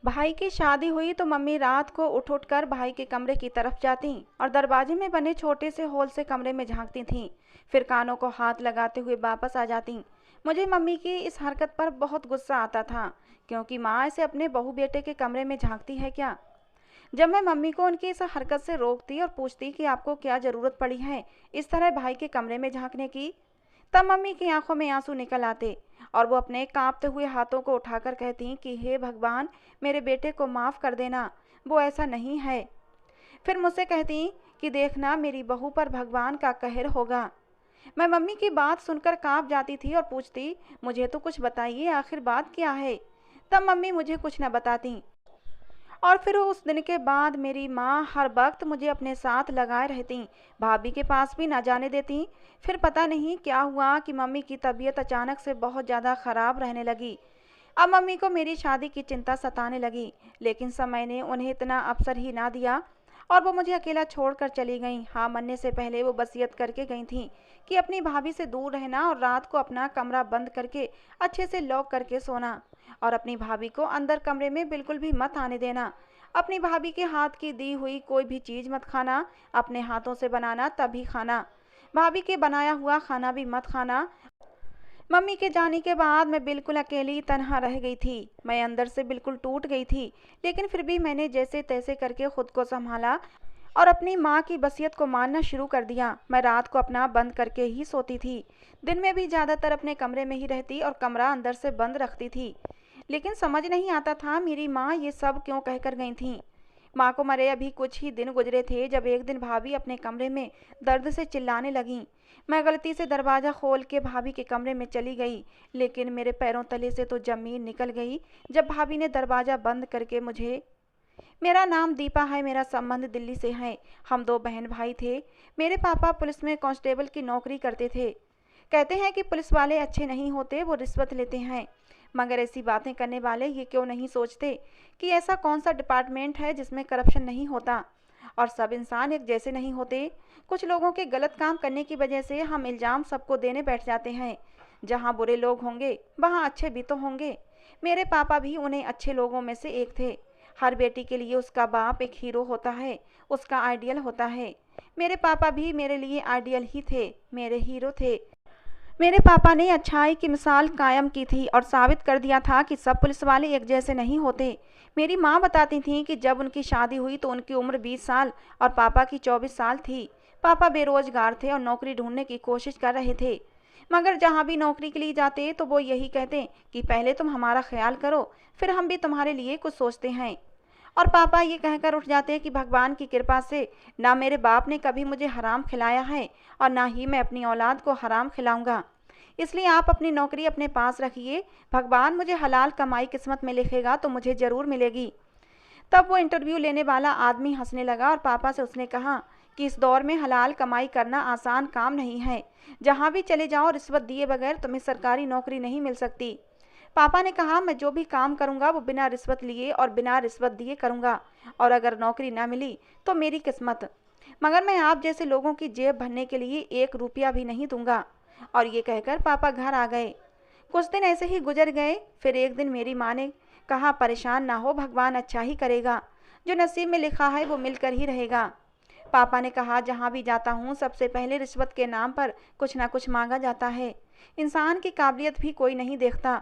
भाई की शादी हुई तो मम्मी रात को उठ उठ कर भाई के कमरे की तरफ जाती और दरवाजे में बने छोटे से होल से कमरे में झांकती थीं। फिर कानों को हाथ लगाते हुए वापस आ जाती। मुझे मम्मी की इस हरकत पर बहुत गुस्सा आता था, क्योंकि माँ ऐसे अपने बहू बेटे के कमरे में झांकती है क्या। जब मैं मम्मी को उनकी इस हरकत से रोकती और पूछती कि आपको क्या ज़रूरत पड़ी है इस तरह भाई के कमरे में झांकने की, तब मम्मी की आंखों में आंसू निकल आते और वो अपने कांपते हुए हाथों को उठाकर कहती कि हे भगवान, मेरे बेटे को माफ़ कर देना, वो ऐसा नहीं है। फिर मुझसे कहती कि देखना, मेरी बहू पर भगवान का कहर होगा। मैं मम्मी की बात सुनकर कांप जाती थी और पूछती, मुझे तो कुछ बताइए, आखिर बात क्या है। तब मम्मी मुझे कुछ न बताती और फिर उस दिन के बाद मेरी माँ हर वक्त मुझे अपने साथ लगाए रहती, भाभी के पास भी ना जाने देती। फिर पता नहीं क्या हुआ कि मम्मी की तबीयत अचानक से बहुत ज़्यादा ख़राब रहने लगी। अब मम्मी को मेरी शादी की चिंता सताने लगी, लेकिन समय ने उन्हें इतना अवसर ही ना दिया और वो मुझे अकेला छोड़कर चली गईं। हाँ, मरने से पहले वो वसीयत करके गई थीं कि अपनी भाभी से दूर रहना और रात को अपना कमरा बंद करके अच्छे से लॉक करके सोना और अपनी भाभी को अंदर कमरे में बिल्कुल भी मत आने देना। अपनी भाभी के हाथ की दी हुई कोई भी चीज़ मत खाना, अपने हाथों से बनाना तभी खाना, भाभी के बनाया हुआ खाना भी मत खाना। मम्मी के जाने के बाद मैं बिल्कुल अकेली तनहा रह गई थी। मैं अंदर से बिल्कुल टूट गई थी, लेकिन फिर भी मैंने जैसे तैसे करके खुद को संभाला और अपनी माँ की वसीयत को मानना शुरू कर दिया। मैं रात को अपना बंद करके ही सोती थी, दिन में भी ज़्यादातर अपने कमरे में ही रहती और कमरा अंदर से बंद रखती थी। लेकिन समझ नहीं आता था मेरी माँ ये सब क्यों कहकर गई थीं। माँ को मरे अभी कुछ ही दिन गुजरे थे जब एक दिन भाभी अपने कमरे में दर्द से चिल्लाने लगीं। मैं गलती से दरवाज़ा खोल के भाभी के कमरे में चली गई, लेकिन मेरे पैरों तले से तो ज़मीन निकल गई जब भाभी ने दरवाज़ा बंद करके मुझे। मेरा नाम दीपा है, मेरा संबंध दिल्ली से है। हम दो बहन भाई थे। मेरे पापा पुलिस में कांस्टेबल की नौकरी करते थे। कहते हैं कि पुलिस वाले अच्छे नहीं होते, वो रिश्वत लेते हैं। मगर ऐसी बातें करने वाले ये क्यों नहीं सोचते कि ऐसा कौन सा डिपार्टमेंट है जिसमें करप्शन नहीं होता और सब इंसान एक जैसे नहीं होते। कुछ लोगों के गलत काम करने की वजह से हम इल्ज़ाम सबको देने बैठ जाते हैं। जहाँ बुरे लोग होंगे वहाँ अच्छे भी तो होंगे। मेरे पापा भी उन्हें अच्छे लोगों में से एक थे। हर बेटी के लिए उसका बाप एक हीरो होता है, उसका आइडियल होता है। मेरे पापा भी मेरे लिए आइडियल ही थे, मेरे हीरो थे। मेरे पापा ने अच्छाई की मिसाल कायम की थी और साबित कर दिया था कि सब पुलिस वाले एक जैसे नहीं होते। मेरी माँ बताती थी कि जब उनकी शादी हुई तो उनकी उम्र 20 साल और पापा की 24 साल थी। पापा बेरोजगार थे और नौकरी ढूंढने की कोशिश कर रहे थे, मगर जहाँ भी नौकरी के लिए जाते तो वो यही कहते कि पहले तुम हमारा ख्याल करो, फिर हम भी तुम्हारे लिए कुछ सोचते हैं। और पापा ये कहकर उठ जाते कि भगवान की कृपा से ना मेरे बाप ने कभी मुझे हराम खिलाया है और ना ही मैं अपनी औलाद को हराम खिलाऊंगा। इसलिए आप अपनी नौकरी अपने पास रखिए, भगवान मुझे हलाल कमाई किस्मत में लिखेगा तो मुझे ज़रूर मिलेगी। तब वो इंटरव्यू लेने वाला आदमी हंसने लगा और पापा से उसने कहा कि इस दौर में हलाल कमाई करना आसान काम नहीं है। जहाँ भी चले जाओ रिश्वत दिए बगैर तुम्हें सरकारी नौकरी नहीं मिल सकती। पापा ने कहा, मैं जो भी काम करूँगा वो बिना रिश्वत लिए और बिना रिश्वत दिए करूँगा, और अगर नौकरी ना मिली तो मेरी किस्मत, मगर मैं आप जैसे लोगों की जेब भरने के लिए 1 रुपया भी नहीं दूंगा। और ये कहकर पापा घर आ गए। कुछ दिन ऐसे ही गुजर गए। फिर एक दिन मेरी माँ ने कहा, परेशान ना हो, भगवान अच्छा ही करेगा, जो नसीब में लिखा है वो मिलकर ही रहेगा। पापा ने कहा, जहाँ भी जाता हूँ सबसे पहले रिश्वत के नाम पर कुछ ना कुछ मांगा जाता है। इंसान की काबिलियत भी कोई नहीं देखता।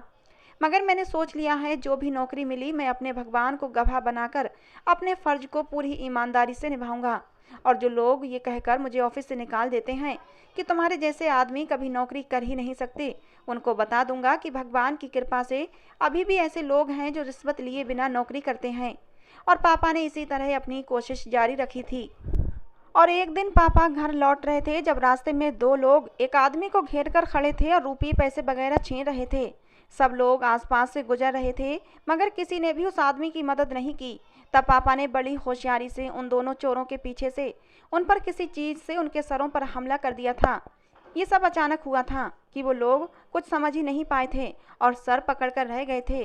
मगर मैंने सोच लिया है, जो भी नौकरी मिली मैं अपने भगवान को गवाह बनाकर अपने फ़र्ज को पूरी ईमानदारी से निभाऊंगा। और जो लोग ये कहकर मुझे ऑफिस से निकाल देते हैं कि तुम्हारे जैसे आदमी कभी नौकरी कर ही नहीं सकते, उनको बता दूंगा कि भगवान की कृपा से अभी भी ऐसे लोग हैं जो रिश्वत लिए बिना नौकरी करते हैं। और पापा ने इसी तरह अपनी कोशिश जारी रखी थी। और एक दिन पापा घर लौट रहे थे जब रास्ते में दो लोग एक आदमी को घेर कर खड़े थे और रुपये पैसे वगैरह छीन रहे थे। सब लोग आसपास से गुजर रहे थे, मगर किसी ने भी उस आदमी की मदद नहीं की। तब पापा ने बड़ी होशियारी से उन दोनों चोरों के पीछे से उन पर किसी चीज़ से उनके सरों पर हमला कर दिया था। ये सब अचानक हुआ था कि वो लोग कुछ समझ ही नहीं पाए थे और सर पकड़कर रह गए थे।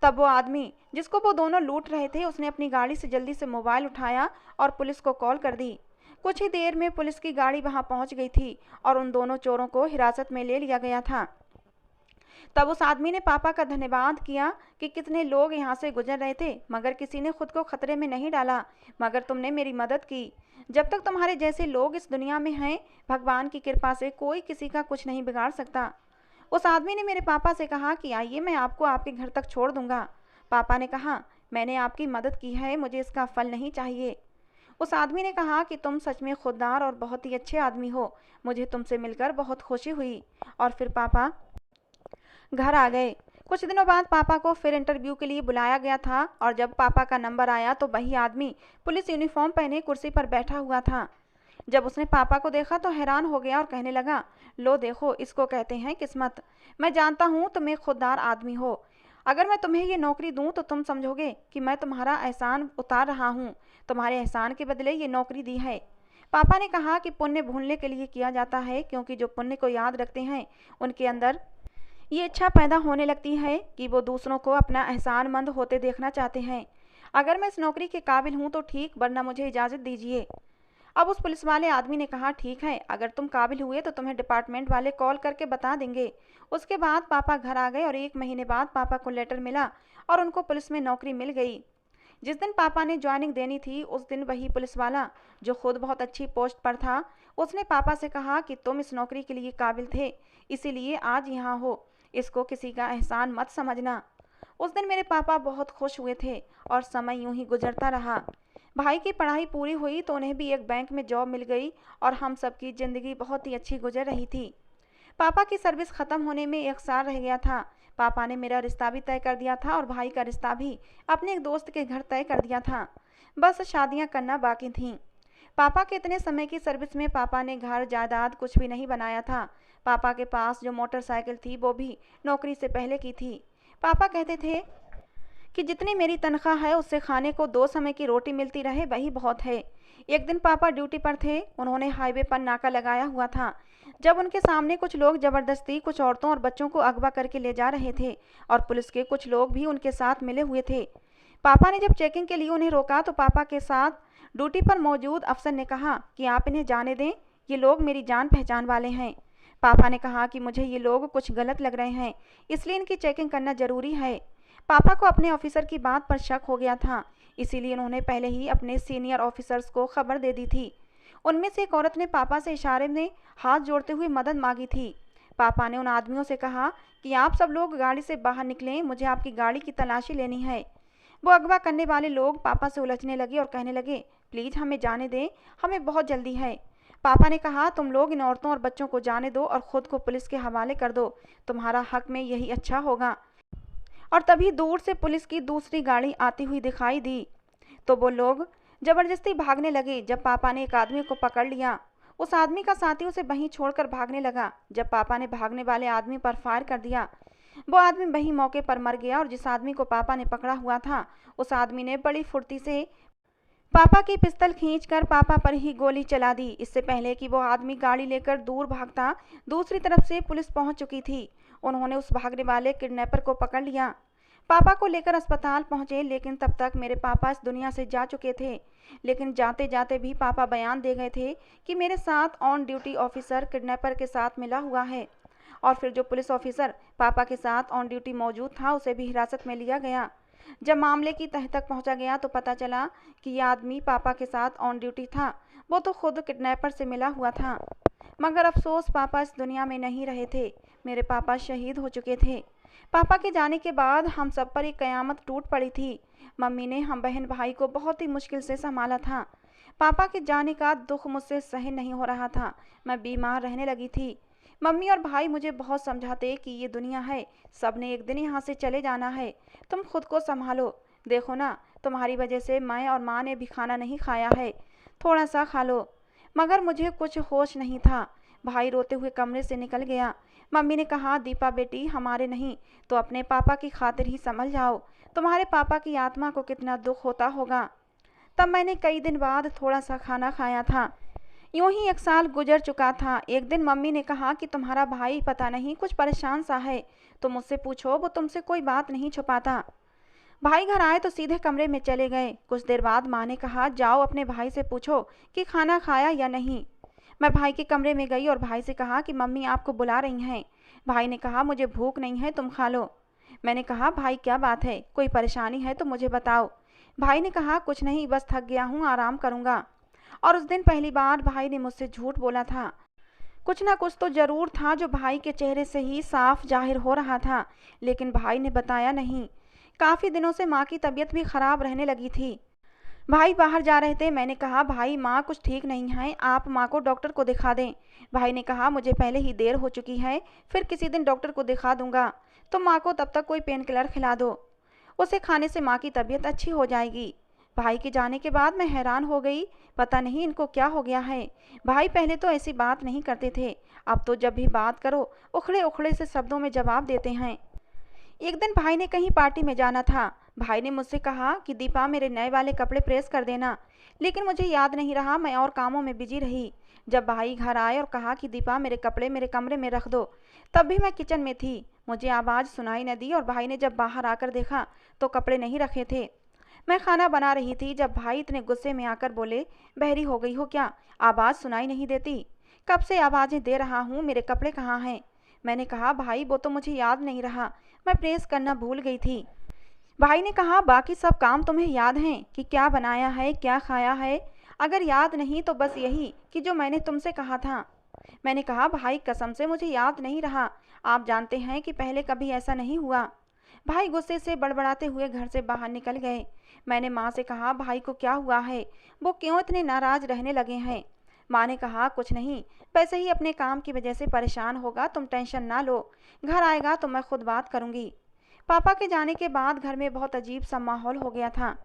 तब वो आदमी जिसको वो दोनों लूट रहे थे उसने अपनी गाड़ी से जल्दी से मोबाइल उठाया और पुलिस को कॉल कर दी। कुछ ही देर में पुलिस की गाड़ी वहां पहुंच गई थी और उन दोनों चोरों को हिरासत में ले लिया गया था। तब उस आदमी ने पापा का धन्यवाद किया कि कितने लोग यहाँ से गुजर रहे थे, मगर किसी ने खुद को खतरे में नहीं डाला, मगर तुमने मेरी मदद की। जब तक तुम्हारे जैसे लोग इस दुनिया में हैं, भगवान की कृपा से कोई किसी का कुछ नहीं बिगाड़ सकता। उस आदमी ने मेरे पापा से कहा कि आइए, मैं आपको आपके घर तक छोड़ दूंगा। पापा ने कहा, मैंने आपकी मदद की है, मुझे इसका फल नहीं चाहिए। उस आदमी ने कहा कि तुम सच में खुददार और बहुत ही अच्छे आदमी हो, मुझे तुमसे मिलकर बहुत खुशी हुई। और फिर पापा घर आ गए। कुछ दिनों बाद पापा को फिर इंटरव्यू के लिए बुलाया गया था और जब पापा का नंबर आया तो वही आदमी पुलिस यूनिफॉर्म पहने कुर्सी पर बैठा हुआ था। जब उसने पापा को देखा तो हैरान हो गया और कहने लगा, लो देखो, इसको कहते हैं किस्मत। मैं जानता हूँ तुम एक खुददार आदमी हो। अगर मैं तुम्हें ये नौकरी दूँ तो तुम समझोगे कि मैं तुम्हारा एहसान उतार रहा हूँ। तुम्हारे एहसान के बदले ये नौकरी दी है। पापा ने कहा कि पुण्य भूलने के लिए किया जाता है, क्योंकि जो पुण्य को याद रखते हैं उनके अंदर ये इच्छा पैदा होने लगती है कि वो दूसरों को अपना एहसानमंद होते देखना चाहते हैं। अगर मैं इस नौकरी के काबिल हूँ तो ठीक, वरना मुझे इजाज़त दीजिए। अब उस पुलिस वाले आदमी ने कहा, ठीक है, अगर तुम काबिल हुए तो तुम्हें डिपार्टमेंट वाले कॉल करके बता देंगे। उसके बाद पापा घर आ गए और 1 महीने बाद पापा को लेटर मिला और उनको पुलिस में नौकरी मिल गई। जिस दिन पापा ने ज्वाइनिंग देनी थी उस दिन वही पुलिस वाला, जो खुद बहुत अच्छी पोस्ट पर था, उसने पापा से कहा कि तुम इस नौकरी के लिए काबिल थे, इसीलिए आज यहाँ हो, इसको किसी का एहसान मत समझना। उस दिन मेरे पापा बहुत खुश हुए थे और समय यूं ही गुजरता रहा। भाई की पढ़ाई पूरी हुई तो उन्हें भी एक बैंक में जॉब मिल गई और हम सबकी ज़िंदगी बहुत ही अच्छी गुजर रही थी। पापा की सर्विस ख़त्म होने में 1 साल रह गया था। पापा ने मेरा रिश्ता भी तय कर दिया था और भाई का रिश्ता भी अपने एक दोस्त के घर तय कर दिया था। बस शादियां करना बाकी थीं। पापा के इतने समय की सर्विस में पापा ने घर जायदाद कुछ भी नहीं बनाया था। पापा के पास जो मोटरसाइकिल थी वो भी नौकरी से पहले की थी। पापा कहते थे कि जितनी मेरी तनख्वाह है उससे खाने को 2 समय की रोटी मिलती रहे वही बहुत है। एक दिन पापा ड्यूटी पर थे। उन्होंने हाईवे पर नाका लगाया हुआ था जब उनके सामने कुछ लोग ज़बरदस्ती कुछ औरतों और बच्चों को अगवा करके ले जा रहे थे और पुलिस के कुछ लोग भी उनके साथ मिले हुए थे। पापा ने जब चेकिंग के लिए उन्हें रोका तो पापा के साथ ड्यूटी पर मौजूद अफसर ने कहा कि आप इन्हें जाने दें, ये लोग मेरी जान पहचान वाले हैं। पापा ने कहा कि मुझे ये लोग कुछ गलत लग रहे हैं, इसलिए इनकी चेकिंग करना ज़रूरी है। पापा को अपने ऑफिसर की बात पर शक हो गया था, इसीलिए उन्होंने पहले ही अपने सीनियर ऑफिसर्स को खबर दे दी थी। उनमें से एक औरत ने पापा से इशारे में हाथ जोड़ते हुए मदद मांगी थी। पापा ने उन आदमियों से कहा कि आप सब लोग गाड़ी से बाहर निकलें, मुझे आपकी गाड़ी की तलाशी लेनी है। वो अगवा करने वाले लोग पापा से उलझने लगे और कहने लगे, प्लीज़ हमें जाने दें, हमें बहुत जल्दी है। पापा ने कहा, तुम लोग इन औरतों और बच्चों को जाने दो और ख़ुद को पुलिस के हवाले कर दो, तुम्हारा हक में यही अच्छा होगा। और तभी दूर से पुलिस की दूसरी गाड़ी आती हुई दिखाई दी तो वो लोग ज़बरदस्ती भागने लगे। जब पापा ने एक आदमी को पकड़ लिया, उस आदमी का साथी उसे वहीं छोड़कर भागने लगा। जब पापा ने भागने वाले आदमी पर फायर कर दिया, वो आदमी वहीं मौके पर मर गया और जिस आदमी को पापा ने पकड़ा हुआ था उस आदमी ने बड़ी फुर्ती से पापा की पिस्तल खींचकर पापा पर ही गोली चला दी। इससे पहले कि वो आदमी गाड़ी लेकर दूर भागता, दूसरी तरफ से पुलिस पहुंच चुकी थी। उन्होंने उस भागने वाले किडनैपर को पकड़ लिया। पापा को लेकर अस्पताल पहुंचे, लेकिन तब तक मेरे पापा इस दुनिया से जा चुके थे। लेकिन जाते जाते भी पापा बयान दे गए थे कि मेरे साथ ऑन ड्यूटी ऑफिसर किडनैपर के साथ मिला हुआ है। और फिर जो पुलिस ऑफिसर पापा के साथ ऑन ड्यूटी मौजूद था उसे भी हिरासत में लिया गया। जब मामले की तह तक पहुंचा गया तो पता चला कि यह आदमी पापा के साथ ऑन ड्यूटी था, वो तो खुद किडनैपर से मिला हुआ था। मगर अफसोस, पापा इस दुनिया में नहीं रहे थे। मेरे पापा शहीद हो चुके थे। पापा के जाने के बाद हम सब पर एक कयामत टूट पड़ी थी। मम्मी ने हम बहन भाई को बहुत ही मुश्किल से संभाला था। पापा के जाने का दुख मुझसे सहन नहीं हो रहा था। मैं बीमार रहने लगी थी। मम्मी और भाई मुझे बहुत समझाते कि ये दुनिया है, सब ने एक दिन यहाँ से चले जाना है, तुम खुद को संभालो। देखो ना, तुम्हारी वजह से मैं और माँ ने भी खाना नहीं खाया है, थोड़ा सा खा लो। मगर मुझे कुछ होश नहीं था। भाई रोते हुए कमरे से निकल गया। मम्मी ने कहा, दीपा बेटी, हमारे नहीं तो अपने पापा की खातिर ही संभल जाओ, तुम्हारे पापा की आत्मा को कितना दुख होता होगा। तब मैंने कई दिन बाद थोड़ा सा खाना खाया था। यूं ही 1 साल गुजर चुका था। एक दिन मम्मी ने कहा कि तुम्हारा भाई पता नहीं कुछ परेशान सा है, तुम मुझसे पूछो, वो तुमसे कोई बात नहीं छुपाता। भाई घर आए तो सीधे कमरे में चले गए। कुछ देर बाद माँ ने कहा, जाओ अपने भाई से पूछो कि खाना खाया या नहीं। मैं भाई के कमरे में गई और भाई से कहा कि मम्मी आपको बुला रही हैं। भाई ने कहा, मुझे भूख नहीं है, तुम खा लो। मैंने कहा, भाई क्या बात है, कोई परेशानी है तो मुझे बताओ। भाई ने कहा, कुछ नहीं, बस थक गया हूँ, आराम करूँगा। और उस दिन पहली बार भाई ने मुझसे झूठ बोला था। कुछ ना कुछ तो ज़रूर था जो भाई के चेहरे से ही साफ जाहिर हो रहा था, लेकिन भाई ने बताया नहीं। काफ़ी दिनों से माँ की तबीयत भी खराब रहने लगी थी। भाई बाहर जा रहे थे। मैंने कहा, भाई माँ कुछ ठीक नहीं है, आप माँ को डॉक्टर को दिखा दें। भाई ने कहा, मुझे पहले ही देर हो चुकी है, फिर किसी दिन डॉक्टर को दिखा दूंगा। तो माँ को तब तक कोई पेन किलर खिला दो, उसे खाने से माँ की तबीयत अच्छी हो जाएगी। भाई के जाने के बाद मैं हैरान हो गई, पता नहीं इनको क्या हो गया है। भाई पहले तो ऐसी बात नहीं करते थे, अब तो जब भी बात करो उखड़े उखड़े से शब्दों में जवाब देते हैं। एक दिन भाई ने कहीं पार्टी में जाना था। भाई ने मुझसे कहा कि दीपा, मेरे नए वाले कपड़े प्रेस कर देना, लेकिन मुझे याद नहीं रहा, मैं और कामों में बिजी रही। जब भाई घर आए और कहा कि दीपा, मेरे कपड़े मेरे कमरे में रख दो, तब भी मैं किचन में थी, मुझे आवाज़ सुनाई न दी। और भाई ने जब बाहर आकर देखा तो कपड़े नहीं रखे थे। मैं खाना बना रही थी जब भाई इतने गुस्से में आकर बोले, बहरी हो गई हो क्या, आवाज़ सुनाई नहीं देती? कब से आवाज़ें दे रहा हूँ, मेरे कपड़े कहाँ हैं? मैंने कहा, भाई वो तो मुझे याद नहीं रहा, मैं प्रेस करना भूल गई थी। भाई ने कहा, बाकी सब काम तुम्हें याद हैं कि क्या बनाया है, क्या खाया है? अगर याद नहीं तो बस यही कि जो मैंने तुमसे कहा था। मैंने कहा, भाई कसम से मुझे याद नहीं रहा, आप जानते हैं कि पहले कभी ऐसा नहीं हुआ। भाई गुस्से से बड़बड़ाते हुए घर से बाहर निकल गए। मैंने माँ से कहा, भाई को क्या हुआ है, वो क्यों इतने नाराज रहने लगे हैं? माँ ने कहा, कुछ नहीं, वैसे ही अपने काम की वजह से परेशान होगा, तुम टेंशन ना लो, घर आएगा तो मैं खुद बात करूँगी। पापा के जाने के बाद घर में बहुत अजीब सा माहौल हो गया था।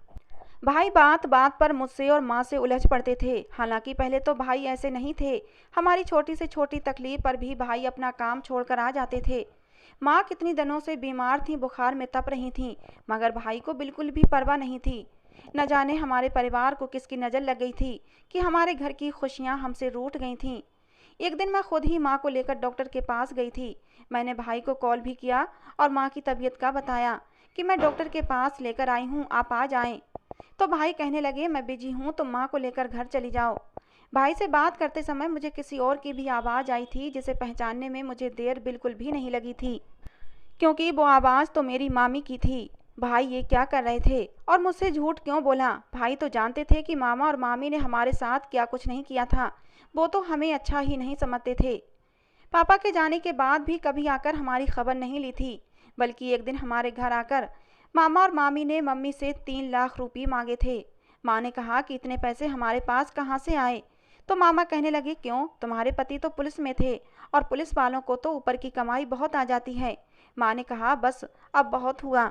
भाई बात बात पर मुझसे और माँ से उलझ पड़ते थे। हालांकि पहले तो भाई ऐसे नहीं थे, हमारी छोटी से छोटी तकलीफ पर भी भाई अपना काम छोड़कर आ जाते थे। माँ कितनी दिनों से बीमार थी, बुखार में तप रही थी, मगर भाई को बिल्कुल भी परवाह नहीं थी। न जाने हमारे परिवार को किसकी नज़र लग गई थी कि हमारे घर की खुशियाँ हमसे रूठ गई थीं। एक दिन मैं खुद ही माँ को लेकर डॉक्टर के पास गई थी। मैंने भाई को कॉल भी किया और माँ की तबीयत का बताया कि मैं डॉक्टर के पास लेकर आई हूँ, आप आ जाएं। तो भाई कहने लगे, मैं बिजी हूँ, तुम माँ को लेकर घर चली जाओ। भाई से बात करते समय मुझे किसी और की भी आवाज़ आई थी, जिसे पहचानने में मुझे देर बिल्कुल भी नहीं लगी थी, क्योंकि वो आवाज़ तो मेरी मामी की थी। भाई ये क्या कर रहे थे और मुझसे झूठ क्यों बोला? भाई तो जानते थे कि मामा और मामी ने हमारे साथ क्या कुछ नहीं किया था, वो तो हमें अच्छा ही नहीं समझते थे। पापा के जाने के बाद भी कभी आकर हमारी खबर नहीं ली थी, बल्कि एक दिन हमारे घर आकर मामा और मामी ने मम्मी से 3 लाख रुपये मांगे थे। माँ ने कहा कि इतने पैसे हमारे पास कहाँ से आए? तो मामा कहने लगे, क्यों, तुम्हारे पति तो पुलिस में थे और पुलिस वालों को तो ऊपर की कमाई बहुत आ जाती है। माँ ने कहा, बस अब बहुत हुआ।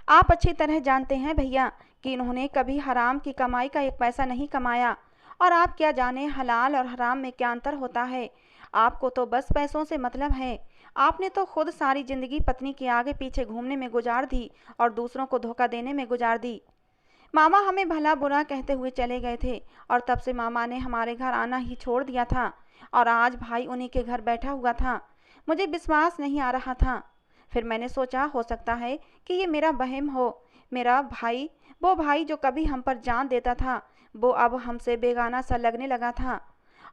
आप अच्छी तरह जानते हैं भैया कि इन्होंने कभी हराम की कमाई का एक पैसा नहीं कमाया, और आप क्या जाने हलाल और हराम में क्या अंतर होता है। आपको तो बस पैसों से मतलब है। आपने तो खुद सारी जिंदगी पत्नी के आगे पीछे घूमने में गुजार दी और दूसरों को धोखा देने में गुजार दी। मामा हमें भला बुरा कहते हुए चले गए थे, और तब से मामा ने हमारे घर आना ही छोड़ दिया था, और आज भाई उन्हीं के घर बैठा हुआ था। मुझे विश्वास नहीं आ रहा था। फिर मैंने सोचा, हो सकता है कि ये मेरा वहम हो। मेरा भाई, वो भाई जो कभी हम पर जान देता था, वो अब हमसे बेगाना सा लगने लगा था।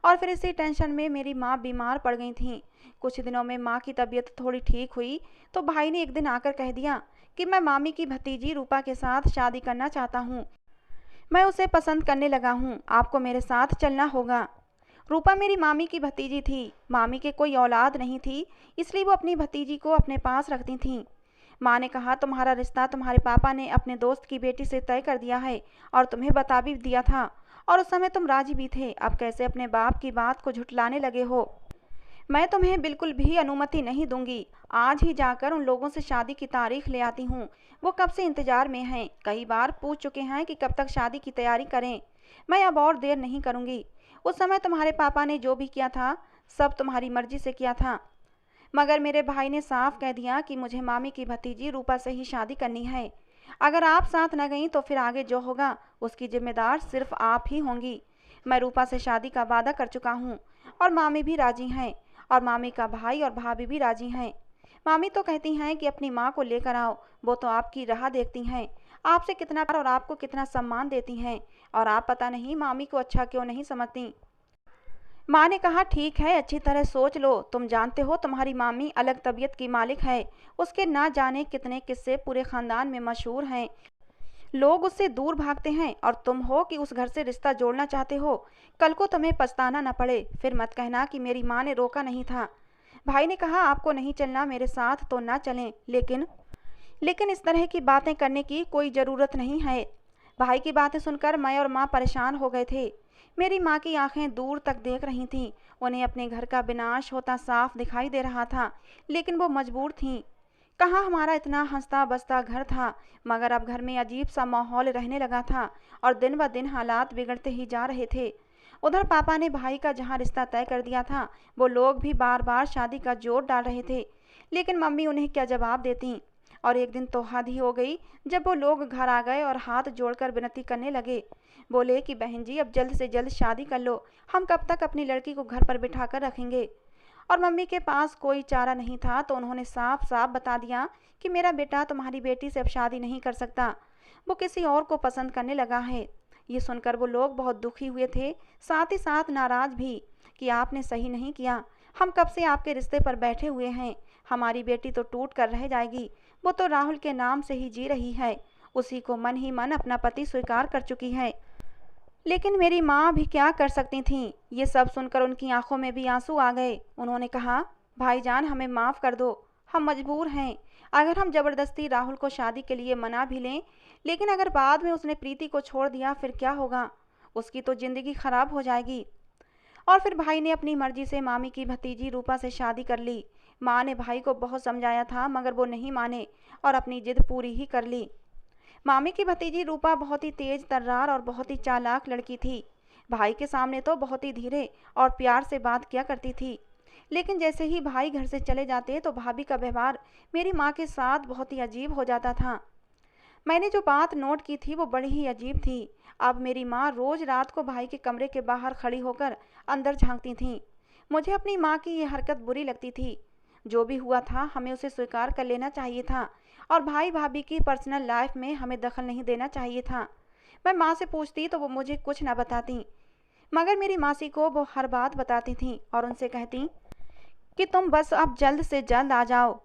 और फिर इसी टेंशन में मेरी माँ बीमार पड़ गई थी। कुछ दिनों में माँ की तबीयत थोड़ी ठीक हुई तो भाई ने एक दिन आकर कह दिया कि मैं मामी की भतीजी रूपा के साथ शादी करना चाहता हूँ। मैं उसे पसंद करने लगा हूँ, आपको मेरे साथ चलना होगा। रूपा मेरी मामी की भतीजी थी। मामी के कोई औलाद नहीं थी, इसलिए वो अपनी भतीजी को अपने पास रखती थीं। माँ ने कहा, तुम्हारा रिश्ता तुम्हारे पापा ने अपने दोस्त की बेटी से तय कर दिया है और तुम्हें बता भी दिया था, और उस समय तुम राजी भी थे। अब कैसे अपने बाप की बात को झुठलाने लगे हो? मैं तुम्हें बिल्कुल भी अनुमति नहीं दूंगी। आज ही जाकर उन लोगों से शादी की तारीख ले आती हूँ। वो कब से इंतजार में हैं, कई बार पूछ चुके हैं कि कब तक शादी की तैयारी करें। मैं अब और देर नहीं करूँगी। उस समय तुम्हारे पापा ने जो भी किया था, सब तुम्हारी मर्जी से किया था, मगर मेरे भाई ने साफ कह दिया कि मुझे मामी की भतीजी रूपा से ही शादी करनी है। अगर आप साथ न गईं तो फिर आगे जो होगा उसकी जिम्मेदार सिर्फ आप ही होंगी। मैं रूपा से शादी का वादा कर चुका हूँ, और मामी भी राजी हैं, और मामी का भाई और भाभी भी राजी हैं। मामी तो कहती हैं कि अपनी माँ को लेकर आओ, वो तो आपकी राह देखती हैं, आपसे कितना प्यार और आपको कितना सम्मान देती हैं, और आप पता नहीं मामी को अच्छा क्यों नहीं समझती। माँ ने कहा, ठीक है, अच्छी तरह सोच लो। तुम जानते हो तुम्हारी मामी अलग तबीयत की मालिक है। उसके ना जाने कितने किस्से पूरे खानदान में मशहूर हैं। लोग उससे दूर भागते हैं और तुम हो कि उस घर से रिश्ता जोड़ना चाहते हो। कल को तुम्हें पछताना न पड़े। फिर मत कहना कि मेरी माँ ने रोका नहीं था। भाई ने कहा, आपको नहीं चलना मेरे साथ तो ना चलें, लेकिन इस तरह की बातें करने की कोई ज़रूरत नहीं है। भाई की बातें सुनकर मैं और माँ परेशान हो गए थे। मेरी माँ की आंखें दूर तक देख रही थीं। उन्हें अपने घर का विनाश होता साफ दिखाई दे रहा था, लेकिन वो मजबूर थीं। कहाँ हमारा इतना हंसता बसता घर था, मगर अब घर में अजीब सा माहौल रहने लगा था और दिन ब दिन हालात बिगड़ते ही जा रहे थे। उधर पापा ने भाई का जहाँ रिश्ता तय कर दिया था, वो लोग भी बार बार शादी का जोर डाल रहे थे, लेकिन मम्मी उन्हें क्या जवाब देती। और एक दिन तो हद ही हो गई जब वो लोग घर आ गए और हाथ जोड़कर विनती करने लगे। बोले कि बहन जी, अब जल्द से जल्द शादी कर लो। हम कब तक अपनी लड़की को घर पर बिठा कर रखेंगे। और मम्मी के पास कोई चारा नहीं था, तो उन्होंने साफ साफ बता दिया कि मेरा बेटा तुम्हारी बेटी से अब शादी नहीं कर सकता। वो किसी और को पसंद करने लगा है। ये सुनकर वो लोग बहुत दुखी हुए थे, साथ ही साथ नाराज भी, कि आपने सही नहीं किया। हम कब से आपके रिश्ते पर बैठे हुए हैं। हमारी बेटी तो टूट कर रह जाएगी। वो तो राहुल के नाम से ही जी रही है। उसी को मन ही मन अपना पति स्वीकार कर चुकी है। लेकिन मेरी माँ भी क्या कर सकती थीं। ये सब सुनकर उनकी आंखों में भी आंसू आ गए। उन्होंने कहा, भाईजान, हमें माफ़ कर दो। हम मजबूर हैं। अगर हम ज़बरदस्ती राहुल को शादी के लिए मना भी लें, लेकिन अगर बाद में उसने प्रीति को छोड़ दिया, फिर क्या होगा। उसकी तो ज़िंदगी खराब हो जाएगी। और फिर भाई ने अपनी मर्जी से मामी की भतीजी रूपा से शादी कर ली। माँ ने भाई को बहुत समझाया था, मगर वो नहीं माने और अपनी जिद पूरी ही कर ली। मामी की भतीजी रूपा बहुत ही तेज तर्रार और बहुत ही चालाक लड़की थी। भाई के सामने तो बहुत ही धीरे और प्यार से बात किया करती थी, लेकिन जैसे ही भाई घर से चले जाते तो भाभी का व्यवहार मेरी माँ के साथ बहुत ही अजीब हो जाता था। मैंने जो बात नोट की थी वो बड़ी ही अजीब थी। अब मेरी माँ रोज रात को भाई के कमरे के बाहर खड़ी होकर अंदर झांकती थीं। मुझे अपनी माँ की ये हरकत बुरी लगती थी। जो भी हुआ था हमें उसे स्वीकार कर लेना चाहिए था और भाई भाभी की पर्सनल लाइफ में हमें दखल नहीं देना चाहिए था। मैं माँ से पूछती तो वो मुझे कुछ ना बताती, मगर मेरी मासी को वो हर बात बताती थीं और उनसे कहती कि तुम बस अब जल्द से जल्द आ जाओ।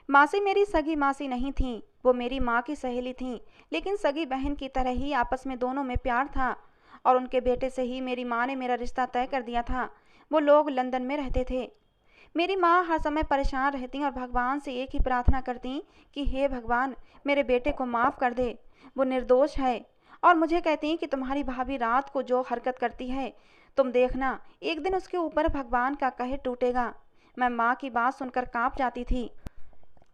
मासी मेरी सगी मासी नहीं थीं, वो मेरी माँ की सहेली थीं, लेकिन सगी बहन की तरह ही आपस में दोनों में प्यार था। और उनके बेटे से ही मेरी माँ ने मेरा रिश्ता तय कर दिया था। वो लोग लंदन में रहते थे। मेरी माँ हर समय परेशान रहती और भगवान से एक ही प्रार्थना करती कि हे भगवान, मेरे बेटे को माफ़ कर दे, वो निर्दोष है। और मुझे कहती कि तुम्हारी भाभी रात को जो हरकत करती है, तुम देखना एक दिन उसके ऊपर भगवान का कहर टूटेगा। मैं माँ की बात सुनकर कांप जाती थी।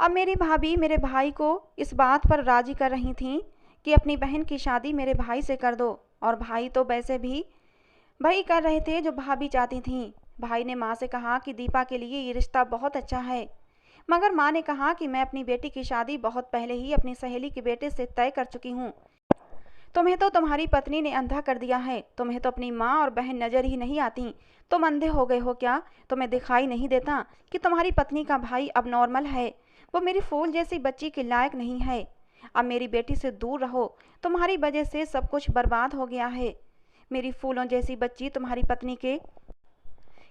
अब मेरी भाभी मेरे भाई को इस बात पर राजी कर रही थीं कि अपनी बहन की शादी मेरे भाई से कर दो, और भाई तो वैसे भी वही कर रहे थे जो भाभी चाहती थीं। भाई ने माँ से कहा कि दीपा के लिए ये रिश्ता बहुत अच्छा है, मगर माँ ने कहा कि मैं अपनी बेटी की शादी बहुत पहले ही अपनी सहेली के बेटे से तय कर चुकी हूँ। तुम्हें तो तुम्हारी पत्नी ने अंधा कर दिया है। तुम्हें तो अपनी माँ और बहन नज़र ही नहीं आती। तुम अंधे हो गए हो क्या? तुम्हें दिखाई नहीं देता कि तुम्हारी पत्नी का भाई अब नॉर्मल है? वो मेरी फूल जैसी बच्ची के लायक नहीं है। अब मेरी बेटी से दूर रहो। तुम्हारी वजह से सब कुछ बर्बाद हो गया है। मेरी फूलों जैसी बच्ची तुम्हारी पत्नी के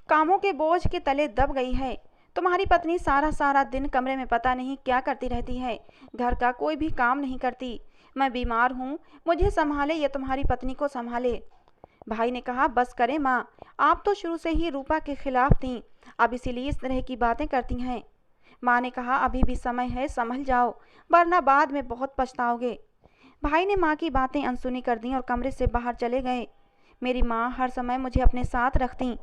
कामों के बोझ के तले दब गई है। तुम्हारी पत्नी सारा सारा दिन कमरे में पता नहीं क्या करती रहती है। घर का कोई भी काम नहीं करती। मैं बीमार हूँ, मुझे संभाले या तुम्हारी पत्नी को संभाले। भाई ने कहा, बस करें माँ, आप तो शुरू से ही रूपा के खिलाफ थीं, अब इसीलिए इस तरह की बातें करती हैं। माँ ने कहा, अभी भी समय है, संभल जाओ, वरना बाद में बहुत पछताओगे। भाई ने माँ की बातें अनसुनी कर दी और कमरे से बाहर चले गए। मेरी माँ हर समय मुझे अपने साथ रखती,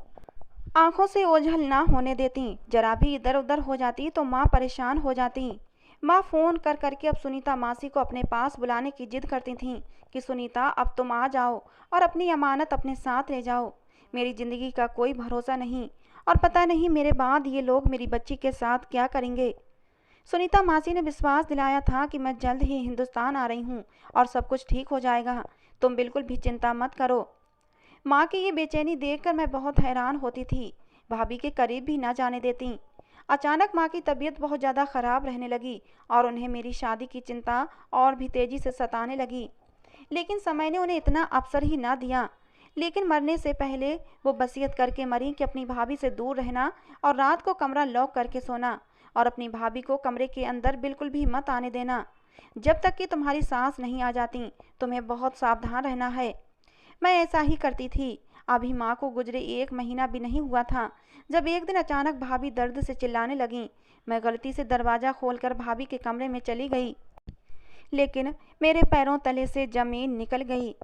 आंखों से ओझल ना होने देती। जरा भी इधर उधर हो जाती तो माँ परेशान हो जाती। माँ फ़ोन कर करके अब सुनीता मासी को अपने पास बुलाने की जिद करती थीं कि सुनीता, अब तुम आ जाओ और अपनी अमानत अपने साथ ले जाओ। मेरी ज़िंदगी का कोई भरोसा नहीं और पता नहीं मेरे बाद ये लोग मेरी बच्ची के साथ क्या करेंगे। सुनीता मासी ने विश्वास दिलाया था कि मैं जल्द ही हिंदुस्तान आ रही हूँ और सब कुछ ठीक हो जाएगा, तुम बिल्कुल भी चिंता मत करो। माँ की ये बेचैनी देखकर मैं बहुत हैरान होती थी। भाभी के करीब भी ना जाने देती। अचानक माँ की तबीयत बहुत ज़्यादा ख़राब रहने लगी और उन्हें मेरी शादी की चिंता और भी तेज़ी से सताने लगी। लेकिन समय ने उन्हें इतना अवसर ही ना दिया। लेकिन मरने से पहले वो वसीयत करके मरी कि अपनी भाभी से दूर रहना और रात को कमरा लॉक करके सोना और अपनी भाभी को कमरे के अंदर बिल्कुल भी मत आने देना। जब तक कि तुम्हारी सांस नहीं आ जाती तुम्हें बहुत सावधान रहना है। मैं ऐसा ही करती थी। अभी माँ को गुजरे 1 महीना भी नहीं हुआ था जब एक दिन अचानक भाभी दर्द से चिल्लाने लगी। मैं गलती से दरवाज़ा खोलकर भाभी के कमरे में चली गई, लेकिन मेरे पैरों तले से ज़मीन निकल गई,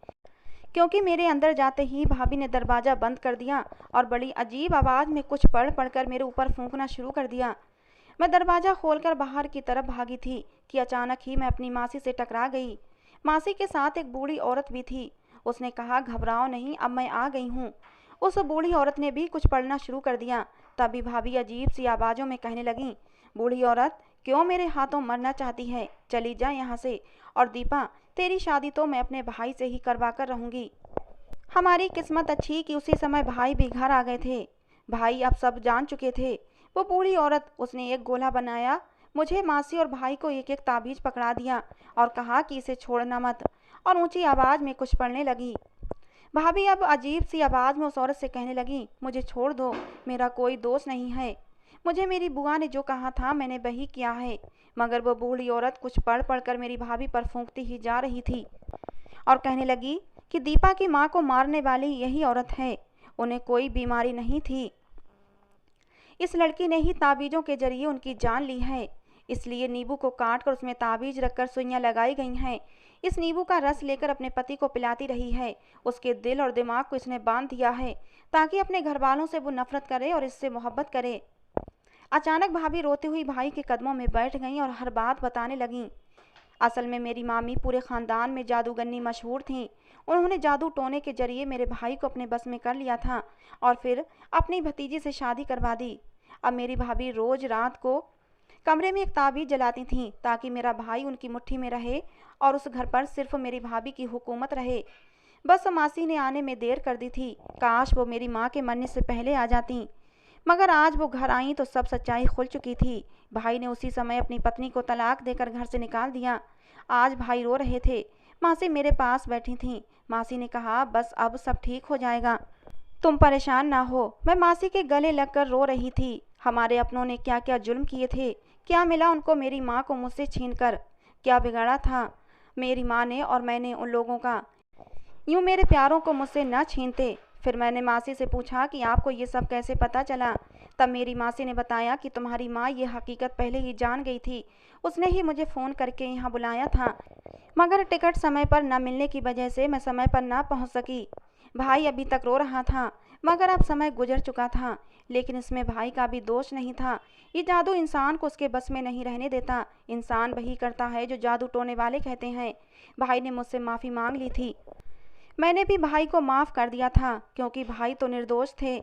क्योंकि मेरे अंदर जाते ही भाभी ने दरवाज़ा बंद कर दिया और बड़ी अजीब आवाज़ में कुछ पढ़ मेरे ऊपर फूंकना शुरू कर दिया। मैं दरवाज़ा खोलकर बाहर की तरफ भागी थी कि अचानक ही मैं अपनी मासी से टकरा गई। मासी के साथ एक बूढ़ी औरत भी थी। उसने कहा, घबराओ नहीं, अब मैं आ गई हूँ। उस बूढ़ी औरत ने भी कुछ पढ़ना शुरू कर दिया। तभी भाभी अजीब सी आवाज़ों में कहने लगी, बूढ़ी औरत क्यों मेरे हाथों मरना चाहती है? चली जा यहाँ से। और दीपा, तेरी शादी तो मैं अपने भाई से ही करवा कर रहूँगी। हमारी किस्मत अच्छी कि उसी समय भाई भी घर आ गए थे। भाई अब सब जान चुके थे। वो बूढ़ी औरत, उसने एक गोला बनाया, मुझे, मासी और भाई को एक एक ताबीज पकड़ा दिया और कहा कि इसे छोड़ना मत, और ऊंची आवाज़ में कुछ पढ़ने लगी। भाभी अब अजीब सी आवाज़ में उस औरत से कहने लगी, मुझे छोड़ दो, मेरा कोई दोष नहीं है। मुझे मेरी बुआ ने जो कहा था मैंने वही किया है। मगर वो बूढ़ी औरत कुछ पढ़ कर मेरी भाभी पर फूंकती ही जा रही थी और कहने लगी कि दीपा की माँ को मारने वाली यही औरत है। उन्हें कोई बीमारी नहीं थी। इस लड़की ने ही ताबीज़ों के जरिए उनकी जान ली है। इसलिए नींबू को काट कर उसमें ताबीज़ रखकर सुइयां लगाई गई हैं। इस नींबू का रस लेकर अपने पति को पिलाती रही है। उसके दिल और दिमाग को इसने बांध दिया है ताकि अपने घर वालों से वो नफरत करे और इससे मोहब्बत करे। अचानक भाभी रोती हुई भाई के कदमों में बैठ गईं और हर बात बताने लगीं। असल में मेरी मामी पूरे ख़ानदान में जादूगरनी मशहूर थीं। उन्होंने जादू टोने के जरिए मेरे भाई को अपने बस में कर लिया था और फिर अपनी भतीजी से शादी करवा दी। अब मेरी भाभी रोज़ रात को कमरे में एक ताबीज़ जलाती थीं ताकि मेरा भाई उनकी मुट्ठी में रहे और उस घर पर सिर्फ मेरी भाभी की हुकूमत रहे। बस मासी ने आने में देर कर दी थी। काश वो मेरी माँ के मरने से पहले आ जाती। मगर आज वो घर आई तो सब सच्चाई खुल चुकी थी। भाई ने उसी समय अपनी पत्नी को तलाक देकर घर से निकाल दिया। आज भाई रो रहे थे। मासी मेरे पास बैठी थीं। मासी ने कहा, बस अब सब ठीक हो जाएगा, तुम परेशान ना हो। मैं मासी के गले लगकर रो रही थी। हमारे अपनों ने क्या क्या जुल्म किए थे, क्या मिला उनको मेरी माँ को मुझसे छीनकर, क्या बिगाड़ा था मेरी माँ ने और मैंने उन लोगों का। यूँ मेरे प्यारों को मुझसे न छीनते। फिर मैंने मासी से पूछा कि आपको ये सब कैसे पता चला। तब मेरी मासी ने बताया कि तुम्हारी माँ ये हकीकत पहले ही जान गई थी। उसने ही मुझे फ़ोन करके यहाँ बुलाया था, मगर टिकट समय पर न मिलने की वजह से मैं समय पर ना पहुँच सकी। भाई अभी तक रो रहा था, मगर अब समय गुजर चुका था। लेकिन इसमें भाई का भी दोष नहीं था। ये जादू इंसान को उसके बस में नहीं रहने देता। इंसान वही करता है जो जादू टोने वाले कहते हैं। भाई ने मुझसे माफ़ी मांग ली थी। मैंने भी भाई को माफ़ कर दिया था क्योंकि भाई तो निर्दोष थे,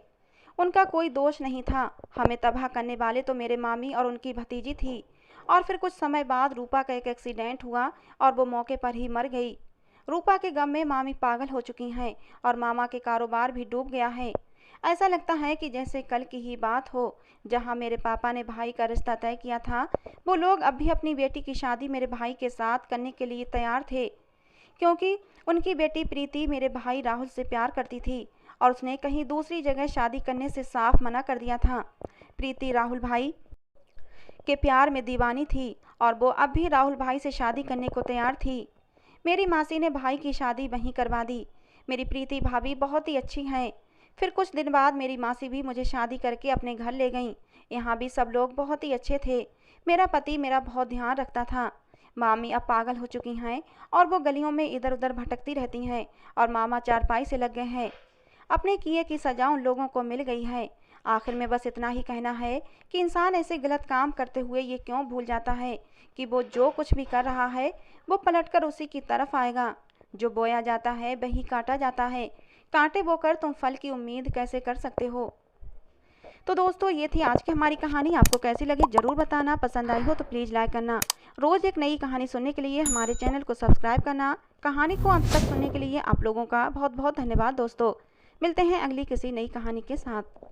उनका कोई दोष नहीं था। हमें तबाह करने वाले तो मेरे मामी और उनकी भतीजी थी। और फिर कुछ समय बाद रूपा का एक एक्सीडेंट हुआ और वो मौके पर ही मर गई। रूपा के गम में मामी पागल हो चुकी हैं और मामा के कारोबार भी डूब गया है। ऐसा लगता है कि जैसे कल की ही बात हो। जहाँ मेरे पापा ने भाई का रिश्ता तय किया था, वो लोग अब भी अपनी बेटी की शादी मेरे भाई के साथ करने के लिए तैयार थे, क्योंकि उनकी बेटी प्रीति मेरे भाई राहुल से प्यार करती थी और उसने कहीं दूसरी जगह शादी करने से साफ मना कर दिया था। प्रीति राहुल भाई के प्यार में दीवानी थी और वो अब भी राहुल भाई से शादी करने को तैयार थी। मेरी मासी ने भाई की शादी वहीं करवा दी। मेरी प्रीति भाभी बहुत ही अच्छी हैं। फिर कुछ दिन बाद मेरी मासी भी मुझे शादी करके अपने घर ले गईं। यहाँ भी सब लोग बहुत ही अच्छे थे। मेरा पति मेरा बहुत ध्यान रखता था। मामी अब पागल हो चुकी हैं और वो गलियों में इधर उधर भटकती रहती हैं और मामा चारपाई से लग गए हैं। अपने किए की सजा उन लोगों को मिल गई है। आखिर में बस इतना ही कहना है कि इंसान ऐसे गलत काम करते हुए ये क्यों भूल जाता है कि वो जो कुछ भी कर रहा है वो पलटकर उसी की तरफ आएगा। जो बोया जाता है वही काटा जाता है। कांटे बोकर तुम फल की उम्मीद कैसे कर सकते हो। तो दोस्तों, ये थी आज की हमारी कहानी। आपको कैसी लगी ज़रूर बताना। पसंद आई हो तो प्लीज़ लाइक करना। रोज़ एक नई कहानी सुनने के लिए हमारे चैनल को सब्सक्राइब करना। कहानी को अंत तक सुनने के लिए आप लोगों का बहुत बहुत धन्यवाद दोस्तों। मिलते हैं अगली किसी नई कहानी के साथ।